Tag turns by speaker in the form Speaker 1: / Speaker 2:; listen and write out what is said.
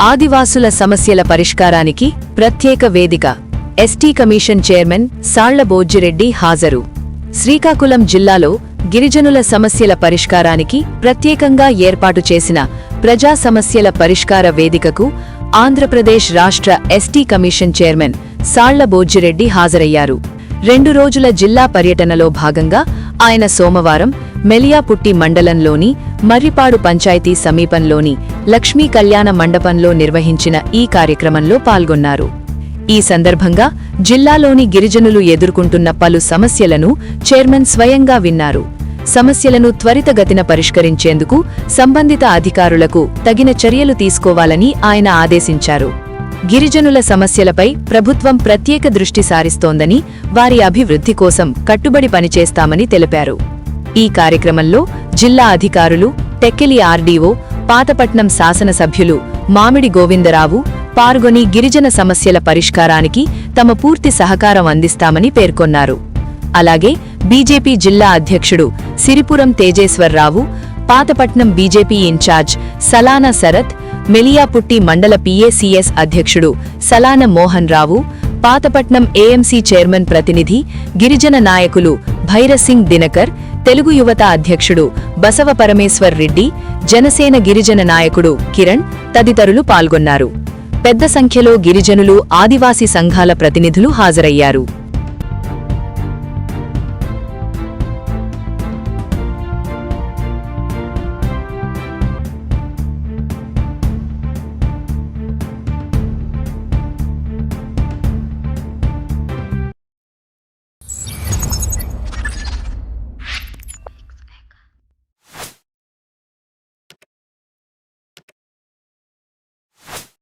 Speaker 1: ఆదివాసుల సమస్యల పరిష్కారానికి ప్రత్యేక వేదిక. ఎస్టీ కమిషన్ చైర్మన్ సాళ్ల బోజ్జిరెడ్డి హాజరు. శ్రీకాకుళం జిల్లాలో గిరిజనుల సమస్యల పరిష్కారానికి ప్రత్యేకంగా ఏర్పాటు చేసిన ప్రజా సమస్యల పరిష్కార వేదికకు ఆంధ్రప్రదేశ్ రాష్ట్ర ఎస్టీ కమిషన్ చైర్మన్ సాళ్ల బోజ్జిరెడ్డి హాజరయ్యారు. 2 రోజుల జిల్లా పర్యటనలో భాగంగా ఆయన సోమవారం మెలియాపుట్టి మండలంలోని మర్రిపాడు పంచాయతీ సమీపంలోని లక్ష్మీ కళ్యాణ మండపంలో నిర్వహించిన ఈ కార్యక్రమంలో పాల్గొన్నారు. ఈ సందర్భంగా జిల్లాలోని గిరిజనులు ఎదుర్కొంటున్న పలు సమస్యలను చైర్మన్ స్వయంగా విన్నారు. సమస్యలను త్వరితగతిన పరిష్కరించేందుకు సంబంధిత అధికారులకు తగిన చర్యలు తీసుకోవాలని ఆయన ఆదేశించారు. గిరిజనుల సమస్యలపై ప్రభుత్వం ప్రత్యేక దృష్టి సారిస్తోందని, వారి అభివృద్ధి కోసం కట్టుబడి పనిచేస్తామని తెలిపారు. ఈ కార్యక్రమంలో జిల్లా అధికారులు, టెక్కెలి ఆర్డీఓ, పాతపట్నం శాసనసభ్యులు మామిడి గోవిందరావు పాల్గొని గిరిజన సమస్యల పరిష్కారానికి తమ పూర్తి సహకారం అందిస్తామని పేర్కొన్నారు. అలాగే బీజేపీ జిల్లా అధ్యక్షుడు సిరిపురం తేజేశ్వర్రావు, పాతపట్నం బీజేపీ ఇన్ఛార్జ్ సలాన శరత్, మెలియాపుట్టి మండల పీఏసీఎస్ అధ్యక్షుడు సలాన మోహన్ రావు, పాతపట్నం ఏఎంసీ చైర్మన్ ప్రతినిధి గిరిజన నాయకులు భైరసింగ్ దినకర్, తెలుగు యువత అధ్యక్షుడు బసవ పరమేశ్వర్ రెడ్డి, జనసేన గిరిజన నాయకుడు కిరణ్ తదితరులు పాల్గొన్నారు. పెద్ద సంఖ్యలో గిరిజనులు, ఆదివాసీ సంఘాల ప్రతినిధులు హాజరయ్యారు.